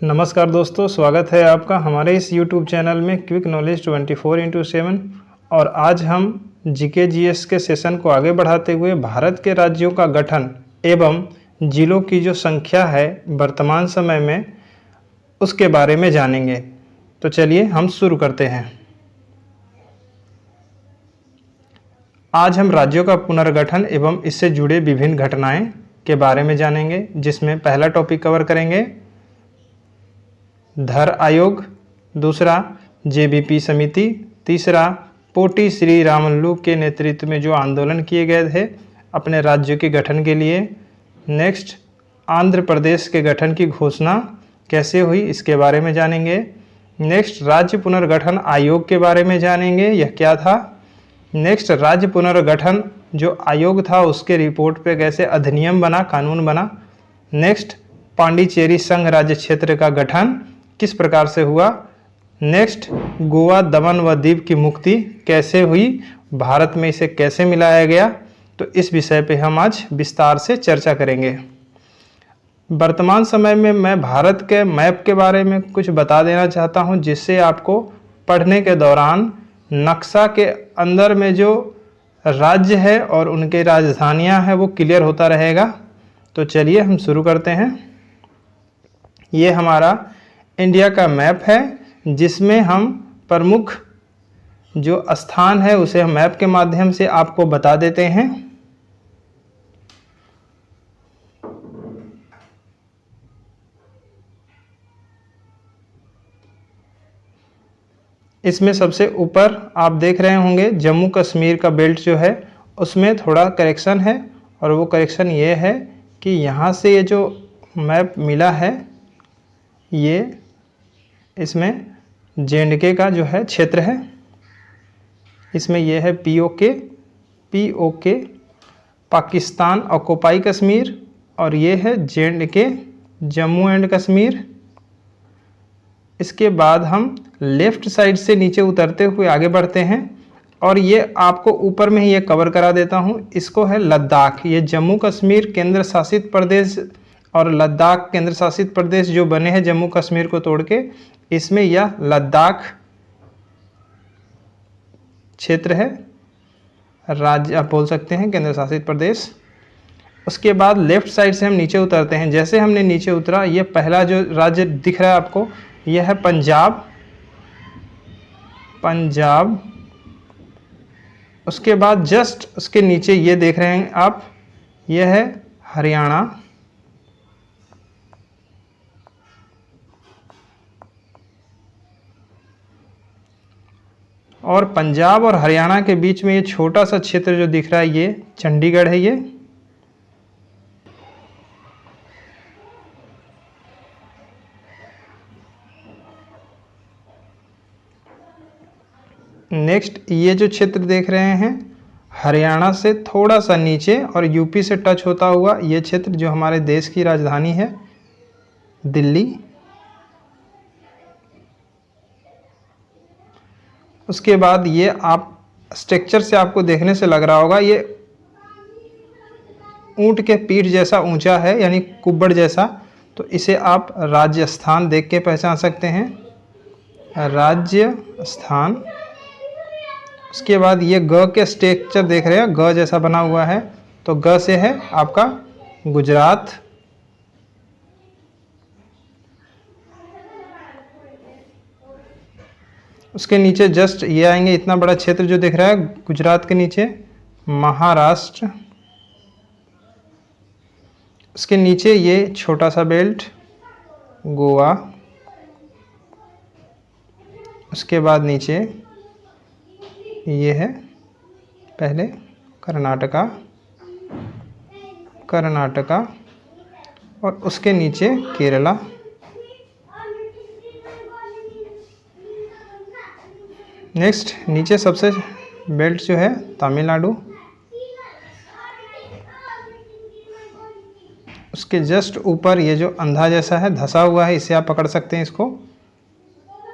नमस्कार दोस्तों, स्वागत है आपका हमारे इस YouTube चैनल में क्विक नॉलेज 24x7। और आज हम जीके जीएस के सेशन को आगे बढ़ाते हुए भारत के राज्यों का गठन एवं जिलों की जो संख्या है वर्तमान समय में उसके बारे में जानेंगे। तो चलिए हम शुरू करते हैं। आज हम राज्यों का पुनर्गठन एवं इससे जुड़े विभिन्न घटनाएं के बारे में जानेंगे, जिसमें पहला टॉपिक कवर करेंगे धर आयोग, दूसरा जेबीपी समिति, तीसरा पोटी श्री रामुलु के नेतृत्व में जो आंदोलन किए गए थे अपने राज्यों के गठन के लिए। नेक्स्ट, आंध्र प्रदेश के गठन की घोषणा कैसे हुई इसके बारे में जानेंगे। नेक्स्ट, राज्य पुनर्गठन आयोग के बारे में जानेंगे, यह क्या था। नेक्स्ट, राज्य पुनर्गठन जो आयोग था उसके रिपोर्ट पे कैसे अधिनियम बना, कानून बना। नेक्स्ट, पांडिचेरी संघ राज्य क्षेत्र का गठन किस प्रकार से हुआ। नेक्स्ट, गोवा, दमन व दीव की मुक्ति कैसे हुई, भारत में इसे कैसे मिलाया गया। तो इस विषय पे हम आज विस्तार से चर्चा करेंगे। वर्तमान समय में मैं भारत के मैप के बारे में कुछ बता देना चाहता हूं, जिससे आपको पढ़ने के दौरान नक्शा के अंदर में जो राज्य है और उनके राजधानियां हैं वो क्लियर होता रहेगा। तो चलिए हम शुरू करते हैं। ये हमारा इंडिया का मैप है, जिसमें हम प्रमुख जो स्थान है उसे हम मैप के माध्यम से आपको बता देते हैं। इसमें सबसे ऊपर आप देख रहे होंगे जम्मू कश्मीर का बेल्ट जो है उसमें थोड़ा करेक्शन है, और वो करेक्शन ये है कि यहाँ से ये जो मैप मिला है ये इसमें जे.एंड.के का जो है क्षेत्र है, इसमें यह है पीओके पाकिस्तान ऑक्युपाई कश्मीर, और ये है जे.एंड.के जम्मू एंड कश्मीर। इसके बाद हम लेफ्ट साइड से नीचे उतरते हुए आगे बढ़ते हैं, और ये आपको ऊपर में ही ये कवर करा देता हूँ। इसको है लद्दाख। ये जम्मू कश्मीर केंद्र शासित प्रदेश और लद्दाख केंद्र शासित प्रदेश जो बने हैं जम्मू कश्मीर को तोड़ के, इसमें यह लद्दाख क्षेत्र है, राज्य आप बोल सकते हैं, केंद्र शासित प्रदेश। उसके बाद लेफ्ट साइड से हम नीचे उतरते हैं। जैसे हमने नीचे उतरा, ये पहला जो राज्य दिख रहा है आपको यह है पंजाब। उसके बाद जस्ट उसके नीचे ये देख रहे हैं आप, यह है हरियाणा। और पंजाब और हरियाणा के बीच में ये छोटा सा क्षेत्र जो दिख रहा है ये चंडीगढ़ है। ये नेक्स्ट, ये जो क्षेत्र देख रहे हैं हरियाणा से थोड़ा सा नीचे और यूपी से टच होता हुआ ये क्षेत्र जो हमारे देश की राजधानी है दिल्ली। उसके बाद ये आप स्ट्रक्चर से आपको देखने से लग रहा होगा ये ऊंट के पीठ जैसा ऊंचा है, यानी कुब्बड़ जैसा। तो इसे आप राजस्थान देख के पहचान सकते हैं, राजस्थान। उसके बाद ये ग के स्ट्रक्चर देख रहे हैं, ग जैसा बना हुआ है, तो ग से है आपका गुजरात। उसके नीचे जस्ट ये आएंगे, इतना बड़ा क्षेत्र जो दिख रहा है गुजरात के नीचे महाराष्ट्र। उसके नीचे ये छोटा सा बेल्ट गोवा। उसके बाद नीचे ये है पहले कर्नाटका, और उसके नीचे केरला। नेक्स्ट, नीचे सबसे बेल्ट जो है तमिलनाडु। उसके जस्ट ऊपर ये जो अंधा जैसा है धसा हुआ है, इसे आप पकड़ सकते हैं। इसको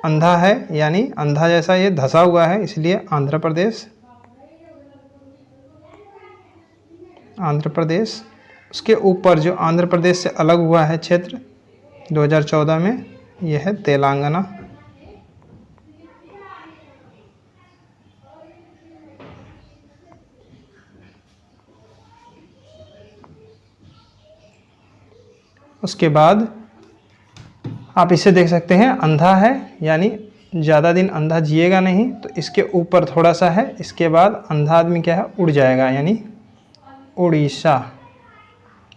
अंधा है यानी अंधा जैसा ये धसा हुआ है, इसलिए आंध्र प्रदेश। उसके ऊपर जो आंध्र प्रदेश से अलग हुआ है क्षेत्र 2014 में, यह है तेलंगाना। उसके बाद आप इसे देख सकते हैं, अंधा है यानी ज़्यादा दिन अंधा जिएगा नहीं, तो इसके ऊपर थोड़ा सा है। इसके बाद अंधा आदमी क्या है, उड़ जाएगा, यानी उड़ीसा,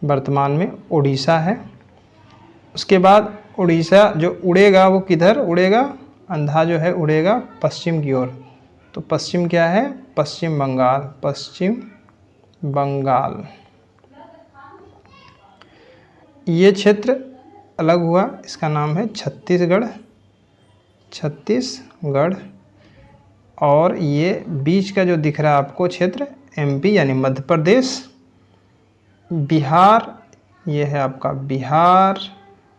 वर्तमान में उड़ीसा है। उसके बाद उड़ीसा जो उड़ेगा वो किधर उड़ेगा, अंधा जो है उड़ेगा पश्चिम की ओर। तो पश्चिम क्या है, पश्चिम बंगाल, पश्चिम बंगाल। ये क्षेत्र अलग हुआ, इसका नाम है छत्तीसगढ़, छत्तीसगढ़। और ये बीच का जो दिख रहा है आपको क्षेत्र, एमपी यानी मध्य प्रदेश। बिहार, ये है आपका बिहार।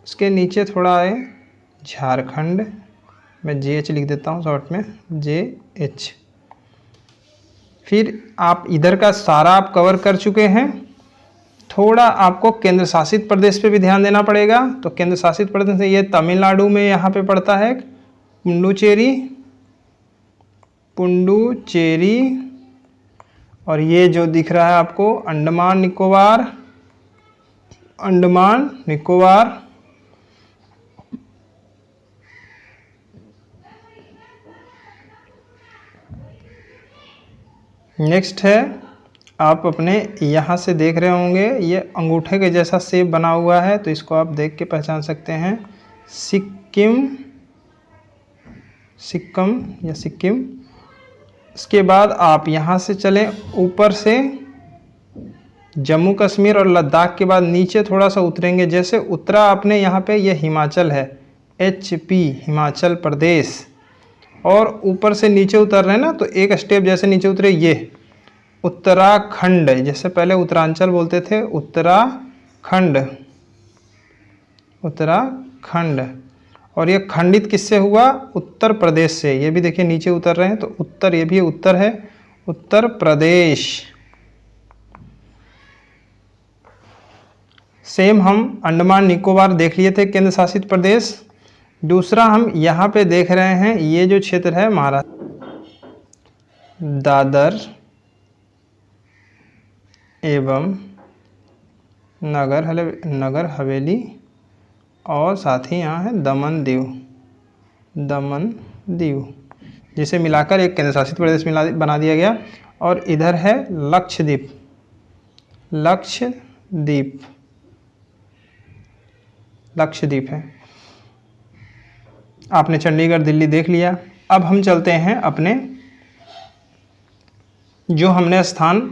उसके नीचे थोड़ा है झारखंड, मैं JH लिख देता हूँ शॉर्ट में, JH। फिर आप इधर का सारा आप कवर कर चुके हैं। थोड़ा आपको केंद्र शासित प्रदेश पे भी ध्यान देना पड़ेगा। तो केंद्र शासित प्रदेश से ये तमिलनाडु में यहाँ पे पड़ता है पुडुचेरी, पुडुचेरी। और ये जो दिख रहा है आपको अंडमान निकोबार, अंडमान निकोबार। नेक्स्ट है, आप अपने यहाँ से देख रहे होंगे ये अंगूठे के जैसा शेप बना हुआ है, तो इसको आप देख के पहचान सकते हैं, सिक्किम, सिक्किम या सिक्किम। इसके बाद आप यहाँ से चलें ऊपर से जम्मू कश्मीर और लद्दाख के बाद नीचे थोड़ा सा उतरेंगे। जैसे उतरा आपने यहाँ पे, ये हिमाचल है, HP हिमाचल प्रदेश। और ऊपर से नीचे उतर रहे हैं ना, तो एक स्टेप जैसे नीचे उतरे, ये उत्तराखंड। जैसे पहले उत्तरांचल बोलते थे, उत्तराखंड, उत्तराखंड। और ये खंडित किससे हुआ, उत्तर प्रदेश से। ये भी देखिए नीचे उतर रहे हैं, तो उत्तर, ये भी उत्तर है, उत्तर प्रदेश। सेम हम अंडमान निकोबार देख लिए थे, केंद्र शासित प्रदेश। दूसरा हम यहाँ पे देख रहे हैं, ये जो क्षेत्र है महाराष्ट्र, दादर एवं नगर हवेली, और साथ ही यहाँ है दमन दीव, दमन दीव, जिसे मिलाकर एक केंद्र शासित प्रदेश बना दिया गया। और इधर है लक्षद्वीप, लक्षद्वीप, लक्षद्वीप है। आपने चंडीगढ़ दिल्ली देख लिया। अब हम चलते हैं अपने, जो हमने स्थान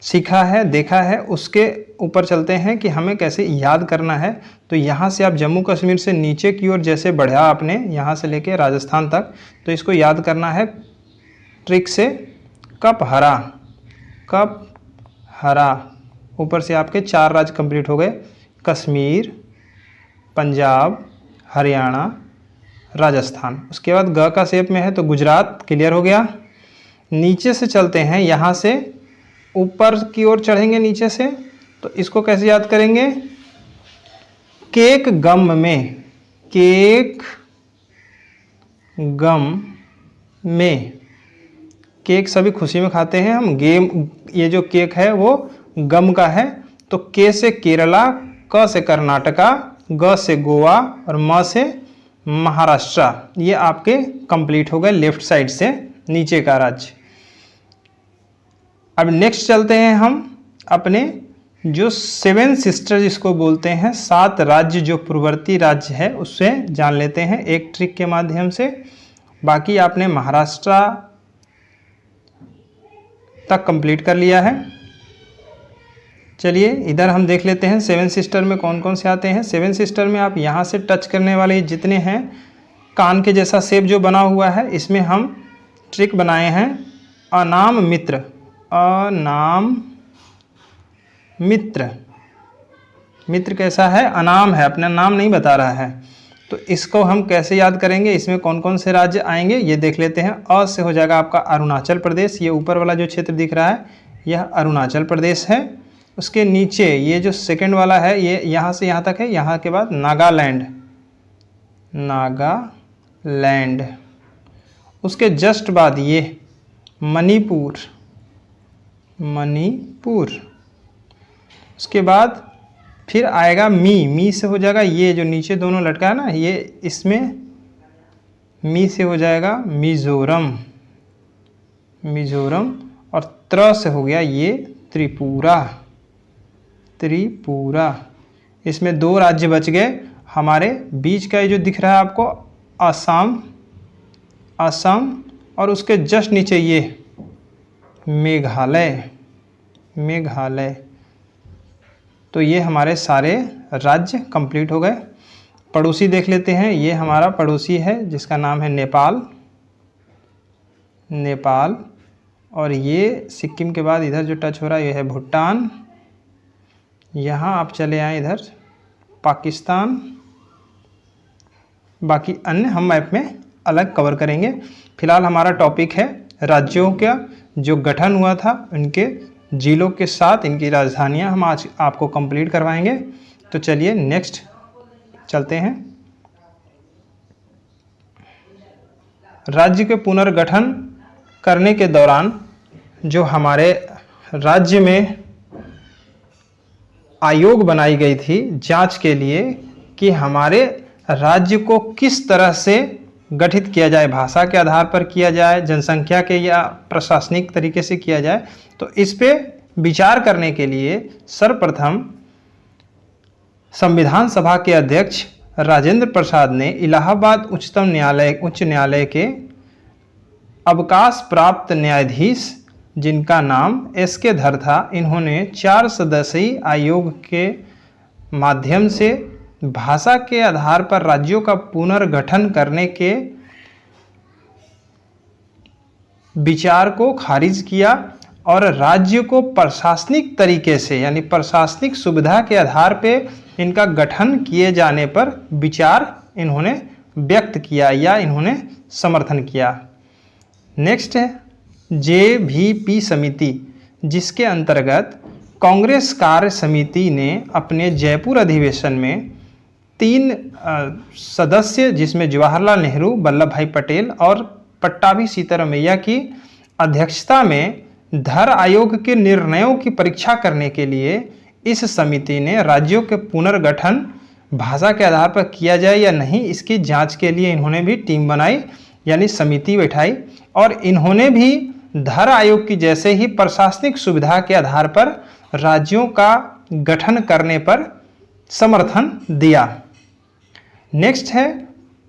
सीखा है, देखा है, उसके ऊपर चलते हैं कि हमें कैसे याद करना है। तो यहाँ से आप जम्मू कश्मीर से नीचे की ओर जैसे बढ़ा आपने, यहाँ से लेके राजस्थान तक, तो इसको याद करना है ट्रिक से, कप हरा, कप हरा। ऊपर से आपके 4 राज्य कंप्लीट हो गए, कश्मीर, पंजाब, हरियाणा, राजस्थान। उसके बाद ग का शेप में है तो गुजरात क्लियर हो गया। नीचे से चलते हैं, यहाँ से ऊपर की ओर चढ़ेंगे नीचे से, तो इसको कैसे याद करेंगे, केक गम में, केक गम में। केक सभी खुशी में खाते हैं हम, गेम, ये जो केक है वो गम का है। तो के से केरला, क से कर्नाटका, ग से गोवा और म से महाराष्ट्र। ये आपके कंप्लीट हो गए लेफ्ट साइड से नीचे का राज्य। अब नेक्स्ट चलते हैं हम अपने जो 7 सिस्टर जिसको बोलते हैं, 7 राज्य जो पूर्ववर्ती राज्य है, उससे जान लेते हैं एक ट्रिक के माध्यम से। बाकी आपने महाराष्ट्र तक कंप्लीट कर लिया है। चलिए इधर हम देख लेते हैं 7 सिस्टर में कौन कौन से आते हैं। 7 सिस्टर में आप यहाँ से टच करने वाले जितने हैं, कान के जैसा शेप जो बना हुआ है, इसमें हम ट्रिक बनाए हैं अनाम मित्र, अनाम मित्र। मित्र कैसा है, अनाम है, अपना नाम नहीं बता रहा है। तो इसको हम कैसे याद करेंगे, इसमें कौन कौन से राज्य आएंगे ये देख लेते हैं। अ से हो जाएगा आपका अरुणाचल प्रदेश, ये ऊपर वाला जो क्षेत्र दिख रहा है यह अरुणाचल प्रदेश है। उसके नीचे ये जो सेकंड वाला है, ये यहाँ से यहाँ तक है, यहाँ के बाद नागालैंड, नागालैंड। उसके जस्ट बाद ये मणिपुर, मणिपुर। उसके बाद फिर आएगा मी से हो जाएगा ये जो नीचे दोनों लटका है ना, ये इसमें मी से हो जाएगा मिजोरम, मिजोरम। और त्र से हो गया ये त्रिपुरा, त्रिपुरा। इसमें 2 राज्य बच गए हमारे। बीच का ये जो दिख रहा है आपको असम, असम। और उसके जस्ट नीचे ये मेघालय, मेघालय। तो ये हमारे सारे राज्य कंप्लीट हो गए। पड़ोसी देख लेते हैं। ये हमारा पड़ोसी है जिसका नाम है नेपाल, नेपाल। और ये सिक्किम के बाद इधर जो टच हो रहा है ये है भूटान। यहाँ आप चले आए इधर पाकिस्तान। बाकी अन्य हम मैप में अलग कवर करेंगे। फिलहाल हमारा टॉपिक है राज्यों का जो गठन हुआ था, उनके जिलों के साथ इनकी राजधानियां हम आज आपको कंप्लीट करवाएंगे। तो चलिए नेक्स्ट चलते हैं। राज्य के पुनर्गठन करने के दौरान जो हमारे राज्य में आयोग बनाई गई थी जांच के लिए कि हमारे राज्य को किस तरह से गठित किया जाए, भाषा के आधार पर किया जाए, जनसंख्या के या प्रशासनिक तरीके से किया जाए। तो इस पे विचार करने के लिए सर्वप्रथम संविधान सभा के अध्यक्ष राजेंद्र प्रसाद ने इलाहाबाद उच्च न्यायालय के अवकाश प्राप्त न्यायाधीश जिनका नाम एस.के. धर था, इन्होंने 4 सदस्यीय आयोग के माध्यम से भाषा के आधार पर राज्यों का पुनर्गठन करने के विचार को खारिज किया और राज्य को प्रशासनिक तरीके से यानी प्रशासनिक सुविधा के आधार पे इनका गठन किए जाने पर विचार इन्होंने व्यक्त किया या इन्होंने समर्थन किया। नेक्स्ट है JVP समिति, जिसके अंतर्गत कांग्रेस कार्य समिति ने अपने जयपुर अधिवेशन में 3 सदस्य जिसमें जवाहरलाल नेहरू, वल्लभ भाई पटेल और पट्टाभी सीतारामैया की अध्यक्षता में धर आयोग के निर्णयों की परीक्षा करने के लिए इस समिति ने राज्यों के पुनर्गठन भाषा के आधार पर किया जाए या नहीं, इसकी जांच के लिए इन्होंने भी टीम बनाई यानी समिति बैठाई। और इन्होंने भी धर आयोग की जैसे ही प्रशासनिक सुविधा के आधार पर राज्यों का गठन करने पर समर्थन दिया। नेक्स्ट है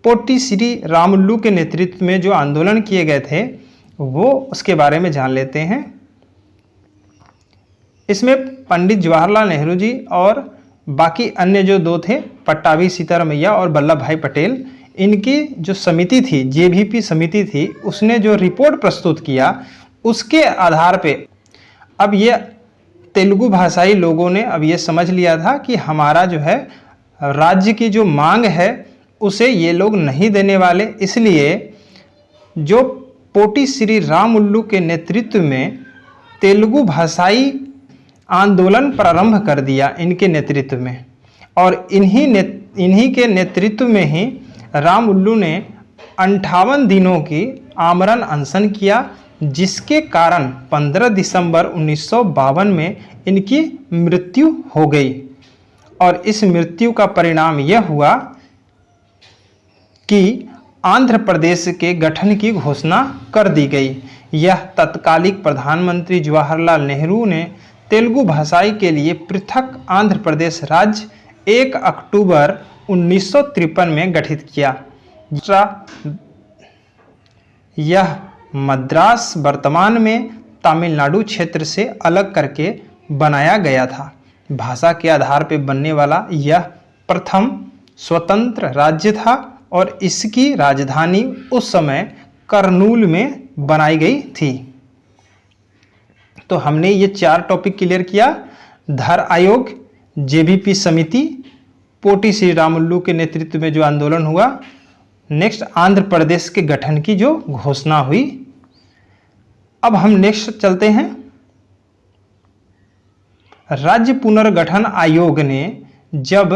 पोटी श्री रामुलु के नेतृत्व में जो आंदोलन किए गए थे वो उसके बारे में जान लेते हैं। इसमें पंडित जवाहरलाल नेहरू जी और बाकी अन्य जो 2 थे पट्टाभी सीतारामैया और वल्लभ भाई पटेल, इनकी जो समिति थी JVP समिति थी, उसने जो रिपोर्ट प्रस्तुत किया उसके आधार पे अब ये तेलुगु भाषाई लोगों ने अब ये समझ लिया था कि हमारा जो है राज्य की जो मांग है उसे ये लोग नहीं देने वाले। इसलिए जो पोटी श्री रामुलु के नेतृत्व में तेलुगु भाषाई आंदोलन प्रारंभ कर दिया इनके नेतृत्व में। और इन्हीं के नेतृत्व में ही रामुलु ने 58 दिनों की आमरण अनशन किया, जिसके कारण 15 दिसंबर 1952 में इनकी मृत्यु हो गई। और इस मृत्यु का परिणाम यह हुआ कि आंध्र प्रदेश के गठन की घोषणा कर दी गई। यह तत्कालिक प्रधानमंत्री जवाहरलाल नेहरू ने तेलुगु भाषाई के लिए पृथक आंध्र प्रदेश राज्य 1 अक्टूबर 1953 में गठित किया। यह मद्रास वर्तमान में तमिलनाडु क्षेत्र से अलग करके बनाया गया था। भाषा के आधार पर बनने वाला यह प्रथम स्वतंत्र राज्य था और इसकी राजधानी उस समय करनूल में बनाई गई थी। तो हमने ये 4 टॉपिक क्लियर किया। धर आयोग, JVP समिति, पोटी श्री रामुलु के नेतृत्व में जो आंदोलन हुआ, नेक्स्ट आंध्र प्रदेश के गठन की जो घोषणा हुई। अब हम नेक्स्ट चलते हैं। राज्य पुनर्गठन आयोग ने जब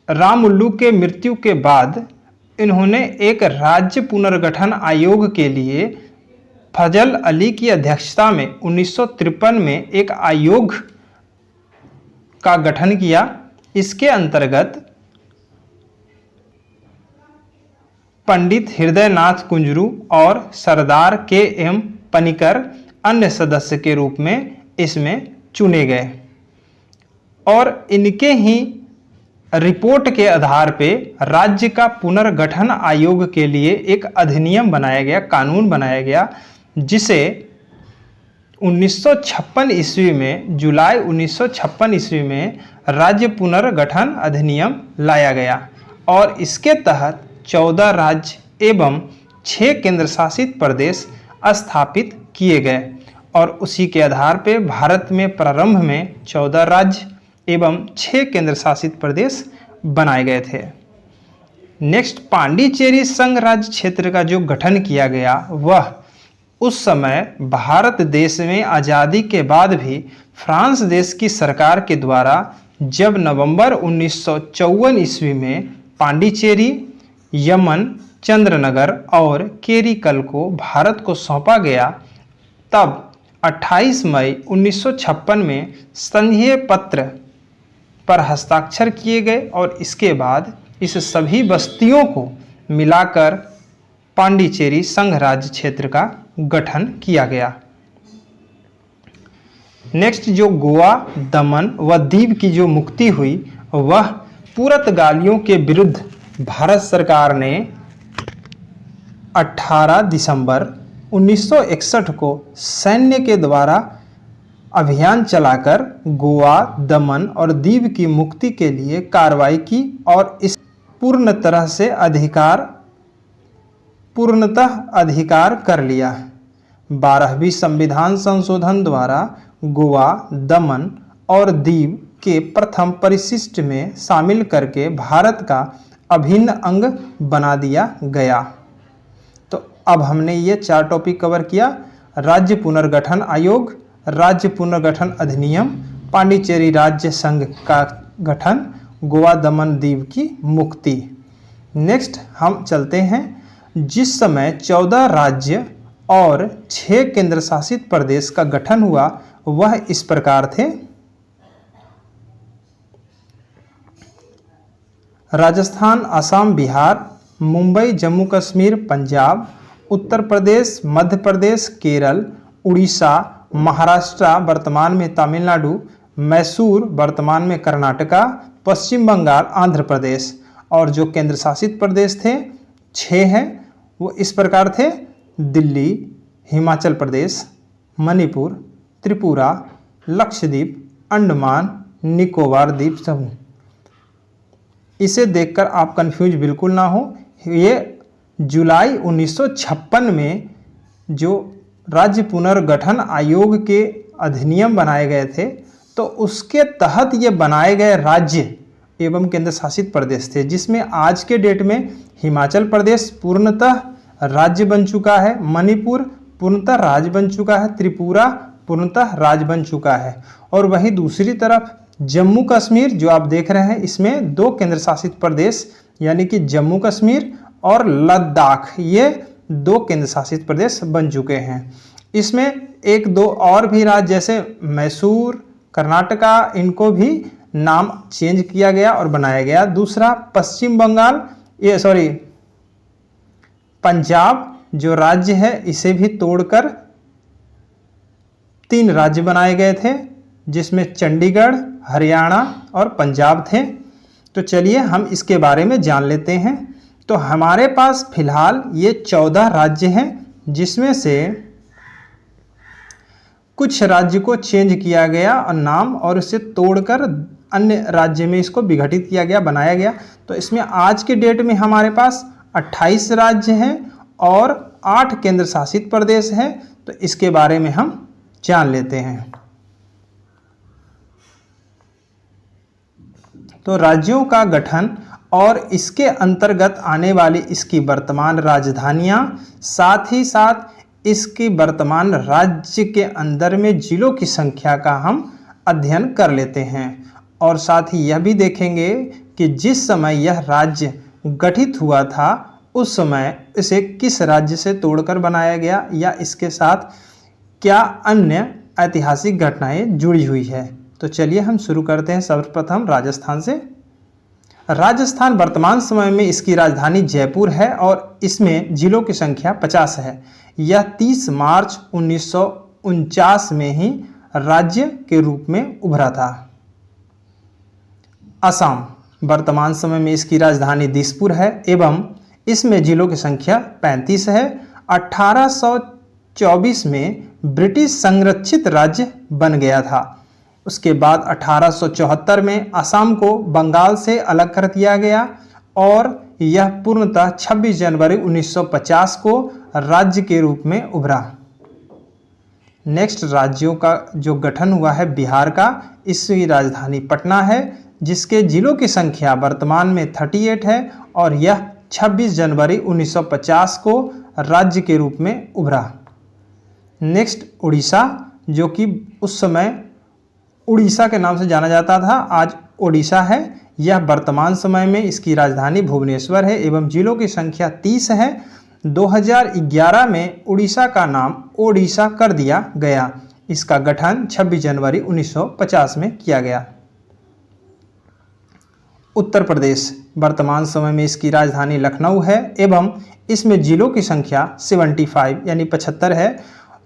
रामउल्लू के मृत्यु के बाद इन्होंने एक राज्य पुनर्गठन आयोग के लिए फजल अली की अध्यक्षता में 1953 में एक आयोग का गठन किया। इसके अंतर्गत पंडित हृदयनाथ कुंजरू और सरदार के.एम. पनिकर अन्य सदस्य के रूप में इसमें चुने गए और इनके ही रिपोर्ट के आधार पे राज्य का पुनर्गठन आयोग के लिए एक अधिनियम बनाया गया, कानून बनाया गया, जिसे 1956 ईस्वी में, जुलाई 1956 ईस्वी में राज्य पुनर्गठन अधिनियम लाया गया और इसके तहत 14 राज्य एवं 6 केंद्र शासित प्रदेश स्थापित किए गए और उसी के आधार पर भारत में प्रारंभ में 14 राज्य एवं 6 केंद्र शासित प्रदेश बनाए गए थे। नेक्स्ट, पांडिचेरी संघ राज्य क्षेत्र का जो गठन किया गया वह उस समय भारत देश में आज़ादी के बाद भी फ्रांस देश की सरकार के द्वारा जब नवंबर 1954 ईस्वी में पांडिचेरी, यमन, चंद्रनगर और केरीकल को भारत को सौंपा गया, तब 28 मई 1956 में संघीय पत्र पर हस्ताक्षर किए गए और इसके बाद इस सभी बस्तियों को मिलाकर पांडिचेरी संघ राज्य क्षेत्र का गठन किया गया। नेक्स्ट, जो गोवा, दमन व दीव की जो मुक्ति हुई वह पुर्तगालियों के विरुद्ध भारत सरकार ने 18 दिसंबर 1961 को सैन्य के द्वारा अभियान चलाकर गोवा, दमन और दीव की मुक्ति के लिए कार्रवाई की और इस पूर्णतः अधिकार कर लिया। 12वीं संविधान संशोधन द्वारा गोवा, दमन और दीव के प्रथम परिशिष्ट में शामिल करके भारत का अभिन्न अंग बना दिया गया। तो अब हमने ये 4 टॉपिक कवर किया: राज्य पुनर्गठन आयोग, राज्य पुनर्गठन अधिनियम, पांडिचेरी राज्य संघ का गठन, गोवा, दमन, दीव की मुक्ति। नेक्स्ट हम चलते हैं, जिस समय 14 राज्य और 6 केंद्र शासित प्रदेश का गठन हुआ वह इस प्रकार थे: राजस्थान, असम, बिहार, मुंबई, जम्मू कश्मीर, पंजाब, उत्तर प्रदेश, मध्य प्रदेश, केरल, उड़ीसा, महाराष्ट्र वर्तमान में तमिलनाडु, मैसूर वर्तमान में कर्नाटका, पश्चिम बंगाल, आंध्र प्रदेश। और जो केंद्र शासित प्रदेश थे 6 हैं, वो इस प्रकार थे: दिल्ली, हिमाचल प्रदेश, मणिपुर, त्रिपुरा, लक्षद्वीप, अंडमान निकोबार द्वीप समूह। इसे देखकर आप कंफ्यूज बिल्कुल ना हो, ये जुलाई 1956 में जो राज्य पुनर्गठन आयोग के अधिनियम बनाए गए थे तो उसके तहत ये बनाए गए राज्य एवं केंद्र शासित प्रदेश थे, जिसमें आज के डेट में हिमाचल प्रदेश पूर्णतः राज्य बन चुका है, मणिपुर पूर्णतः राज्य बन चुका है, त्रिपुरा पूर्णतः राज्य बन चुका है और वहीं दूसरी तरफ जम्मू कश्मीर जो आप देख रहे हैं इसमें 2 केंद्र शासित प्रदेश यानी कि जम्मू कश्मीर और लद्दाख, ये 2 केंद्र शासित प्रदेश बन चुके हैं। इसमें 1-2 और भी राज्य जैसे मैसूर, कर्नाटका, इनको भी नाम चेंज किया गया और बनाया गया। दूसरा पश्चिम बंगाल, पंजाब जो राज्य है इसे भी तोड़कर 3 राज्य बनाए गए थे, जिसमें चंडीगढ़, हरियाणा और पंजाब थे। तो चलिए हम इसके बारे में जान लेते हैं। तो हमारे पास फिलहाल ये 14 राज्य हैं, जिसमें से कुछ राज्य को चेंज किया गया और नाम और इसे तोड़कर अन्य राज्य में इसको विघटित किया गया, बनाया गया। तो इसमें आज के डेट में हमारे पास 28 राज्य हैं और 8 केंद्र शासित प्रदेश हैं। तो इसके बारे में हम जान लेते हैं। तो राज्यों का गठन और इसके अंतर्गत आने वाली इसकी वर्तमान राजधानियां, साथ ही साथ इसकी वर्तमान राज्य के अंदर में जिलों की संख्या का हम अध्ययन कर लेते हैं और साथ ही यह भी देखेंगे कि जिस समय यह राज्य गठित हुआ था उस समय इसे किस राज्य से तोड़कर बनाया गया या इसके साथ क्या अन्य ऐतिहासिक घटनाएं जुड़ी हुई है। तो चलिए हम शुरू करते हैं सर्वप्रथम राजस्थान से। राजस्थान वर्तमान समय में इसकी राजधानी जयपुर है और इसमें जिलों की संख्या 50 है। यह 30 मार्च 1949 में ही राज्य के रूप में उभरा था। असम वर्तमान समय में इसकी राजधानी दिसपुर है एवं इसमें जिलों की संख्या 35 है। 1824 में ब्रिटिश संरक्षित राज्य बन गया था। उसके बाद 1874 में असम को बंगाल से अलग कर दिया गया और यह पूर्णतः 26 जनवरी 1950 को राज्य के रूप में उभरा। नेक्स्ट राज्यों का जो गठन हुआ है बिहार का, इसकी राजधानी पटना है जिसके जिलों की संख्या वर्तमान में 38 है और यह 26 जनवरी 1950 को राज्य के रूप में उभरा। नेक्स्ट उड़ीसा, जो कि उस समय उड़ीसा के नाम से जाना जाता था, आज ओडिशा है। यह वर्तमान समय में इसकी राजधानी भुवनेश्वर है एवं जिलों की संख्या 30 है। 2011 में उड़ीसा का नाम ओडिशा कर दिया गया। इसका गठन 26 जनवरी 1950 में किया गया। उत्तर प्रदेश वर्तमान समय में इसकी राजधानी लखनऊ है एवं इसमें जिलों की संख्या 75 यानी 75 है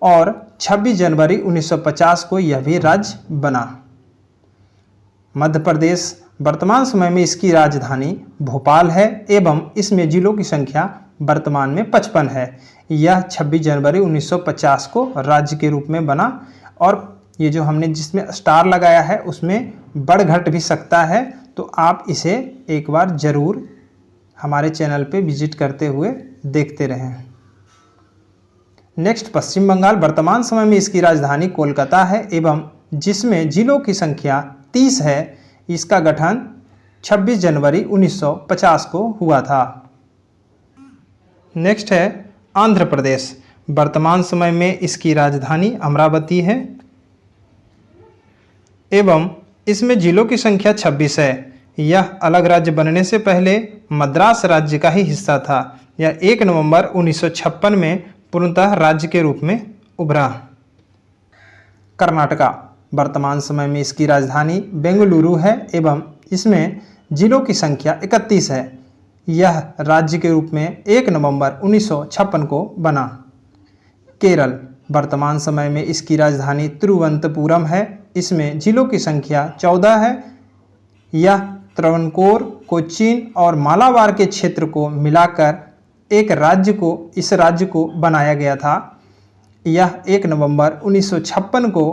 और 26 जनवरी 1950 को यह भी राज्य बना। मध्य प्रदेश वर्तमान समय में इसकी राजधानी भोपाल है एवं इसमें जिलों की संख्या वर्तमान में 55 है। यह 26 जनवरी 1950 को राज्य के रूप में बना और ये जो हमने जिसमें स्टार लगाया है उसमें बढ़ घट भी सकता है, तो आप इसे एक बार ज़रूर हमारे चैनल पे विजिट करते हुए देखते रहें। नेक्स्ट पश्चिम बंगाल वर्तमान समय में इसकी राजधानी कोलकाता है एवं जिसमें जिलों की संख्या 30 है। इसका गठन 26 जनवरी 1950 को हुआ था। नेक्स्ट है आंध्र प्रदेश वर्तमान समय में इसकी राजधानी अमरावती है एवं इसमें जिलों की संख्या 26 है। यह अलग राज्य बनने से पहले मद्रास राज्य का ही हिस्सा था। यह 1 नवंबर 1956 में पूर्णतः राज्य के रूप में उभरा। कर्नाटका वर्तमान समय में इसकी राजधानी बेंगलुरु है एवं इसमें जिलों की संख्या 31 है। यह राज्य के रूप में 1 नवंबर 1956 को बना। केरल वर्तमान समय में इसकी राजधानी तिरुवनंतपुरम है। इसमें जिलों की संख्या 14 है। यह त्रावणकोर, कोचीन और मालाबार के क्षेत्र को मिलाकर इस राज्य को बनाया गया था। यह 1 नवंबर 1956 को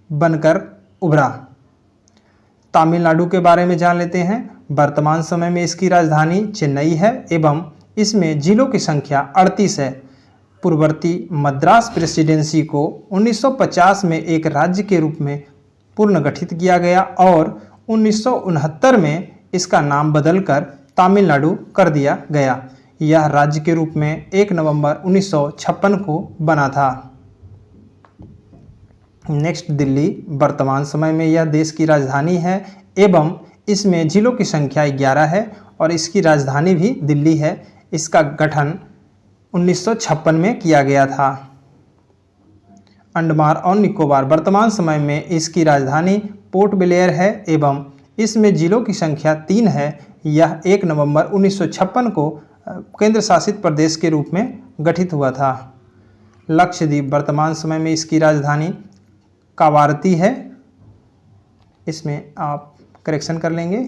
बनकर उभरा। तमिलनाडु के बारे में जान लेते हैं। वर्तमान समय में इसकी राजधानी चेन्नई है एवं इसमें जिलों की संख्या 38 है। पूर्ववर्ती मद्रास प्रेसिडेंसी को 1950 में एक राज्य के रूप में पुनर्गठित किया गया और 1969 में इसका नाम बदलकर तमिलनाडु कर दिया गया। यह राज्य के रूप में 1 नवंबर 1956 को बना था। नेक्स्ट दिल्ली वर्तमान समय में यह देश की राजधानी है एवं इसमें जिलों की संख्या 11 है और इसकी राजधानी भी दिल्ली है। इसका गठन 1956 में किया गया था। अंडमान और निकोबार वर्तमान समय में इसकी राजधानी पोर्ट ब्लेयर है एवं इसमें जिलों की संख्या 3 है। यह 1 नवंबर 1956 को केंद्र शासित प्रदेश के रूप में गठित हुआ था। लक्षद्वीप वर्तमान समय में इसकी राजधानी कावारती है। इसमें आप करेक्शन कर लेंगे।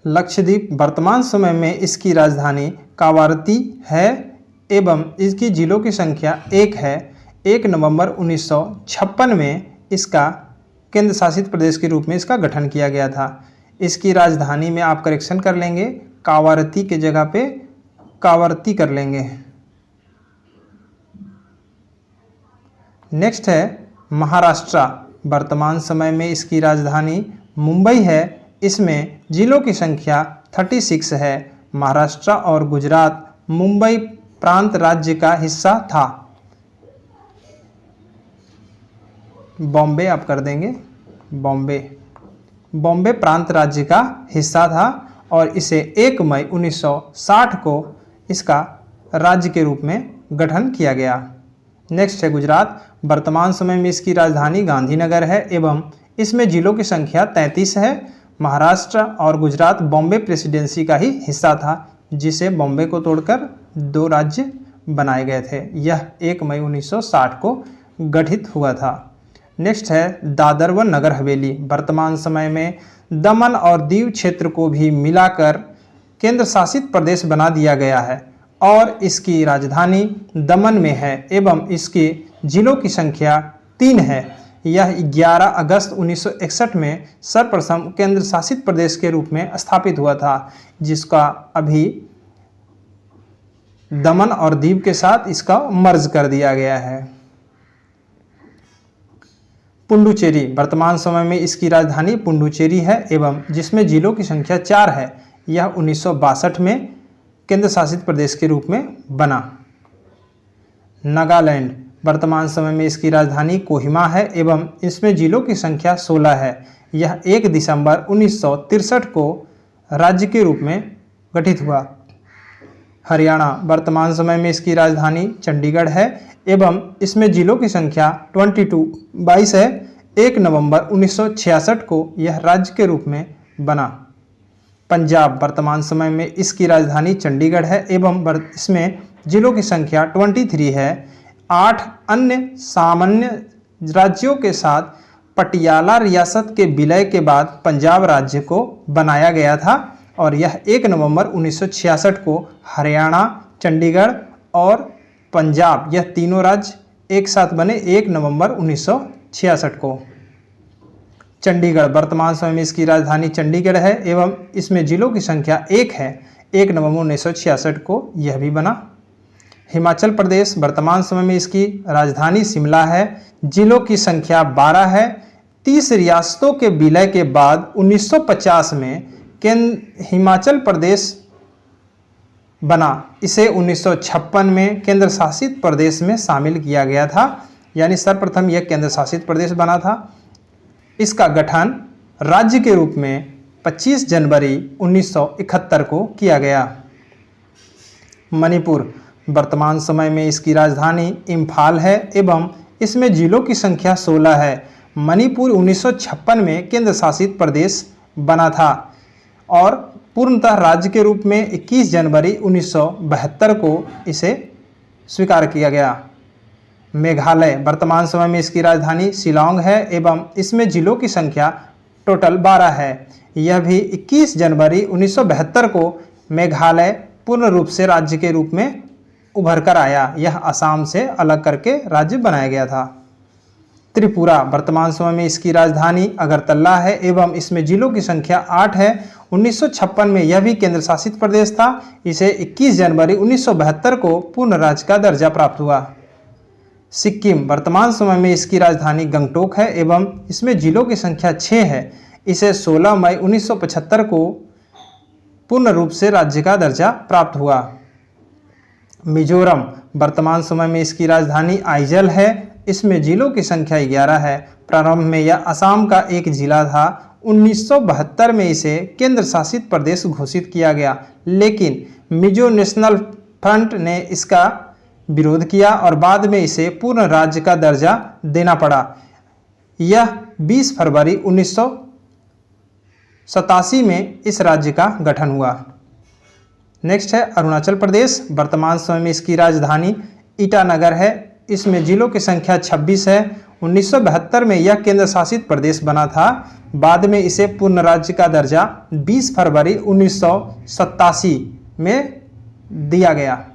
लक्षद्वीप वर्तमान समय में इसकी राजधानी कावारती है एवं इसकी जिलों की संख्या 1 है। 1 नवंबर 1956 में इसका केंद्र शासित प्रदेश के रूप में इसका गठन किया गया था। इसकी राजधानी में आप करेक्शन कर लेंगे, कावारती के जगह पे कावरती कर लेंगे। नेक्स्ट है महाराष्ट्र। वर्तमान समय में इसकी राजधानी मुंबई है इसमें जिलों की संख्या 36 है। महाराष्ट्र और गुजरात मुंबई प्रांत राज्य का हिस्सा था। बॉम्बे आप कर देंगे, बॉम्बे प्रांत राज्य का हिस्सा था और इसे 1 मई 1960 को इसका राज्य के रूप में गठन किया गया। नेक्स्ट है गुजरात। वर्तमान समय में इसकी राजधानी गांधीनगर है एवं इसमें जिलों की संख्या 33 है। महाराष्ट्र और गुजरात बॉम्बे प्रेसिडेंसी का ही हिस्सा था, जिसे बॉम्बे को तोड़कर 2 राज्य बनाए गए थे। यह 1 मई 1960 को गठित हुआ था। नेक्स्ट है दादर व नगर हवेली। वर्तमान समय में दमन और दीव क्षेत्र को भी मिलाकर केंद्र शासित प्रदेश बना दिया गया है और इसकी राजधानी दमन में है एवं इसके जिलों की संख्या 3 है। यह 11 अगस्त 1961 में सर्वप्रथम केंद्र शासित प्रदेश के रूप में स्थापित हुआ था, जिसका अभी दमन और दीव के साथ इसका मर्ज कर दिया गया है। पुडुचेरी। वर्तमान समय में इसकी राजधानी पुडुचेरी है एवं जिसमें जिलों की संख्या 4 है। यह 1962 में केंद्र शासित प्रदेश के रूप में बना। नागालैंड। वर्तमान समय में इसकी राजधानी कोहिमा है एवं इसमें जिलों की संख्या 16 है। यह 1 दिसंबर 1963 को राज्य के रूप में गठित हुआ। हरियाणा। वर्तमान समय में इसकी राजधानी चंडीगढ़ है एवं इसमें जिलों की संख्या 22 है। 1 नवंबर 1966 को यह राज्य के रूप में बना। पंजाब। वर्तमान समय में इसकी राजधानी चंडीगढ़ है एवं इसमें जिलों की संख्या 23 है। 8 अन्य सामान्य राज्यों के साथ पटियाला रियासत के विलय के बाद पंजाब राज्य को बनाया गया था और यह 1 नवंबर 1966 को हरियाणा, चंडीगढ़ और पंजाब, यह तीनों राज्य एक साथ बने 1 नवंबर 1966 को। चंडीगढ़। वर्तमान समय में इसकी राजधानी चंडीगढ़ है एवं इसमें जिलों की संख्या 1 है। 1 नवंबर 1966 को यह भी बना। हिमाचल प्रदेश। वर्तमान समय में इसकी राजधानी शिमला है। जिलों की संख्या 12 है। 30 रियासतों के विलय के बाद 1950 में हिमाचल प्रदेश बना। इसे 1956 में केंद्र शासित प्रदेश में शामिल किया गया था, यानी सर्वप्रथम यह केंद्र शासित प्रदेश बना था। इसका गठन राज्य के रूप में 25 जनवरी 1971 को किया गया। मणिपुर। वर्तमान समय में इसकी राजधानी इम्फाल है एवं इसमें जिलों की संख्या 16 है। मणिपुर 1956 में केंद्र शासित प्रदेश बना था और पूर्णतः राज्य के रूप में 21 जनवरी 1972 को इसे स्वीकार किया गया। मेघालय। वर्तमान समय में इसकी राजधानी शिलांग है एवं इसमें जिलों की संख्या टोटल 12 है। यह भी 21 जनवरी 1972 को मेघालय पूर्ण रूप से राज्य के रूप में उभर कर आया। यह असम से अलग करके राज्य बनाया गया था। त्रिपुरा। वर्तमान समय में इसकी राजधानी अगरतला है एवं इसमें जिलों की संख्या 8 है। 1956 में यह भी केंद्र शासित प्रदेश था। इसे 21 जनवरी 1972 को पूर्ण राज्य का दर्जा प्राप्त हुआ। सिक्किम। वर्तमान समय में इसकी राजधानी गंगटोक है एवं इसमें जिलों की संख्या 6 है। इसे 16 मई 1975 को पूर्ण रूप से राज्य का दर्जा प्राप्त हुआ। मिजोरम। वर्तमान समय में इसकी राजधानी आइजल है। इसमें जिलों की संख्या 11 है। प्रारंभ में यह असम का एक जिला था। 1972 में इसे केंद्र शासित प्रदेश घोषित किया गया, लेकिन मिजो नेशनल फ्रंट ने इसका विरोध किया और बाद में इसे पूर्ण राज्य का दर्जा देना पड़ा। यह 20 फरवरी 1987 में इस राज्य का गठन हुआ। नेक्स्ट है अरुणाचल प्रदेश। वर्तमान समय में इसकी राजधानी ईटानगर है। इसमें जिलों की संख्या 26 है। 1972 में यह केंद्र शासित प्रदेश बना था। बाद में इसे पूर्ण राज्य का दर्जा 20 फरवरी 1987 में दिया गया।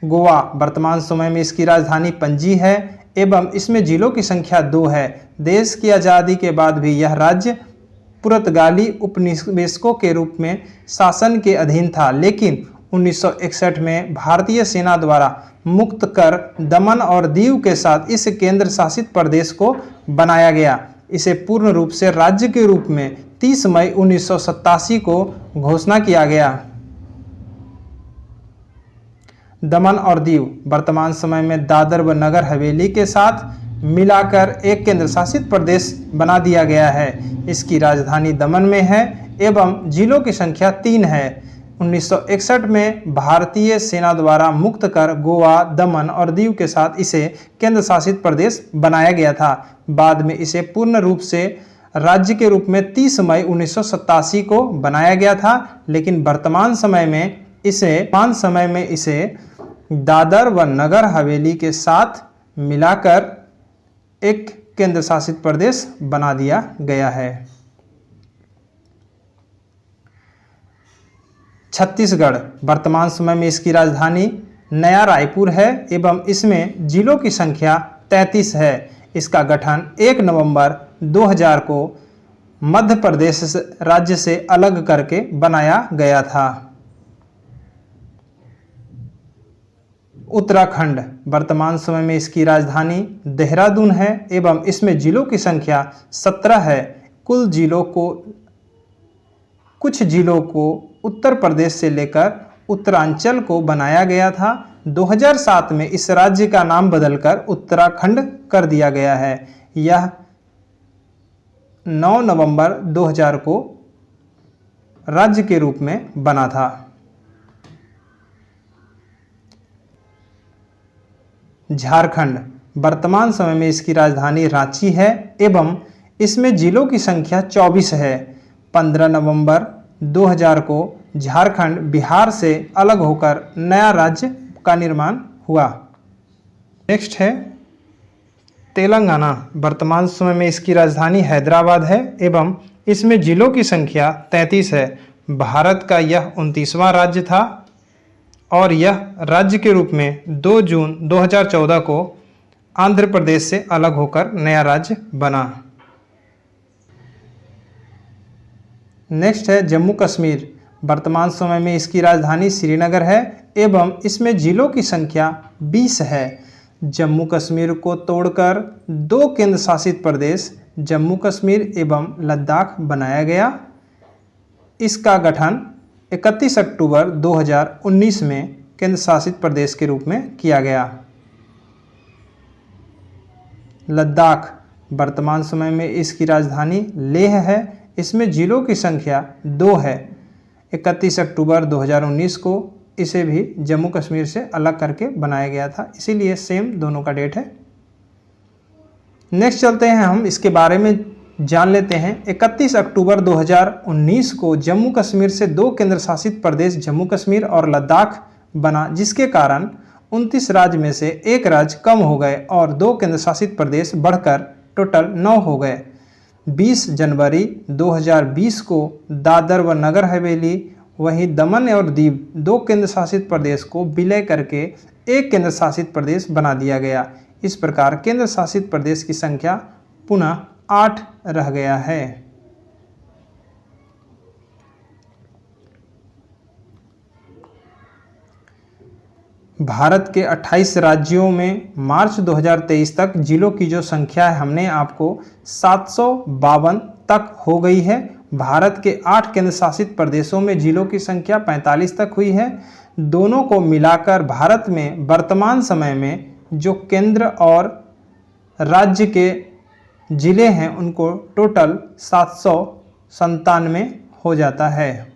गोवा। वर्तमान समय में इसकी राजधानी पणजी है एवं इसमें जिलों की संख्या 2 है। देश की आज़ादी के बाद भी यह राज्य पुर्तगाली उपनिवेशकों के रूप में शासन के अधीन था, लेकिन 1961 में भारतीय सेना द्वारा मुक्त कर दमन और दीव के साथ इस केंद्र शासित प्रदेश को बनाया गया। इसे पूर्ण रूप से राज्य के रूप में 30 मई 1987 को घोषणा किया गया। दमन और दीव वर्तमान समय में दादर व नगर हवेली के साथ मिलाकर एक केंद्र शासित प्रदेश बना दिया गया है। इसकी राजधानी दमन में है एवं जिलों की संख्या 3 है। 1961 में भारतीय सेना द्वारा मुक्त कर गोवा, दमन और दीव के साथ इसे केंद्र शासित प्रदेश बनाया गया था। बाद में इसे पूर्ण रूप से राज्य के रूप में 30 मई 1987 को बनाया गया था, लेकिन वर्तमान समय में इसे दादर व नगर हवेली के साथ मिलाकर एक केंद्र शासित प्रदेश बना दिया गया है। छत्तीसगढ़ वर्तमान समय में इसकी राजधानी नया रायपुर है एवं इसमें जिलों की संख्या 33 है। इसका गठन 1 नवंबर 2000 को मध्य प्रदेश राज्य से अलग करके बनाया गया था। उत्तराखंड वर्तमान समय में इसकी राजधानी देहरादून है एवं इसमें जिलों की संख्या 17 है। कुछ जिलों को उत्तर प्रदेश से लेकर उत्तरांचल को बनाया गया था। 2007 में इस राज्य का नाम बदलकर उत्तराखंड कर दिया गया है। यह 9 नवंबर 2000 को राज्य के रूप में बना था। झारखंड वर्तमान समय में इसकी राजधानी रांची है एवं इसमें जिलों की संख्या 24 है। 15 नवंबर 2000 को झारखंड बिहार से अलग होकर नया राज्य का निर्माण हुआ। नेक्स्ट है तेलंगाना। वर्तमान समय में इसकी राजधानी हैदराबाद है एवं इसमें जिलों की संख्या 33 है। भारत का यह 29वां राज्य था और यह राज्य के रूप में 2 जून 2014 को आंध्र प्रदेश से अलग होकर नया राज्य बना। नेक्स्ट है जम्मू कश्मीर। वर्तमान समय में इसकी राजधानी श्रीनगर है एवं इसमें जिलों की संख्या 20 है। जम्मू कश्मीर को तोड़कर 2 केंद्र शासित प्रदेश जम्मू कश्मीर एवं लद्दाख बनाया गया। इसका गठन 31 अक्टूबर 2019 में केंद्र शासित प्रदेश के रूप में किया गया। लद्दाख वर्तमान समय में इसकी राजधानी लेह है। इसमें जिलों की संख्या 2 है। 31 अक्टूबर 2019 को इसे भी जम्मू कश्मीर से अलग करके बनाया गया था, इसीलिए सेम दोनों का डेट है। नेक्स्ट चलते हैं, हम इसके बारे में जान लेते हैं। 31 अक्टूबर 2019 को जम्मू कश्मीर से 2 केंद्र शासित प्रदेश जम्मू कश्मीर और लद्दाख बना, जिसके कारण 29 राज्य में से 1 राज्य कम हो गए और 2 केंद्र शासित प्रदेश बढ़कर टोटल 9 हो गए। 20 जनवरी 2020 को दादर व नगर हवेली वहीं दमन और दीव 2 केंद्र शासित प्रदेश को विलय करके 1 केंद्र शासित प्रदेश बना दिया गया। इस प्रकार केंद्र शासित प्रदेश की संख्या पुनः 8 रह गया है। भारत के 28 राज्यों में मार्च 2023 तक जिलों की जो संख्या है हमने आपको 752 तक हो गई है। भारत के 8 केंद्र शासित प्रदेशों में जिलों की संख्या 45 तक हुई है। दोनों को मिलाकर भारत में वर्तमान समय में जो केंद्र और राज्य के जिले हैं उनको टोटल 797 हो जाता है।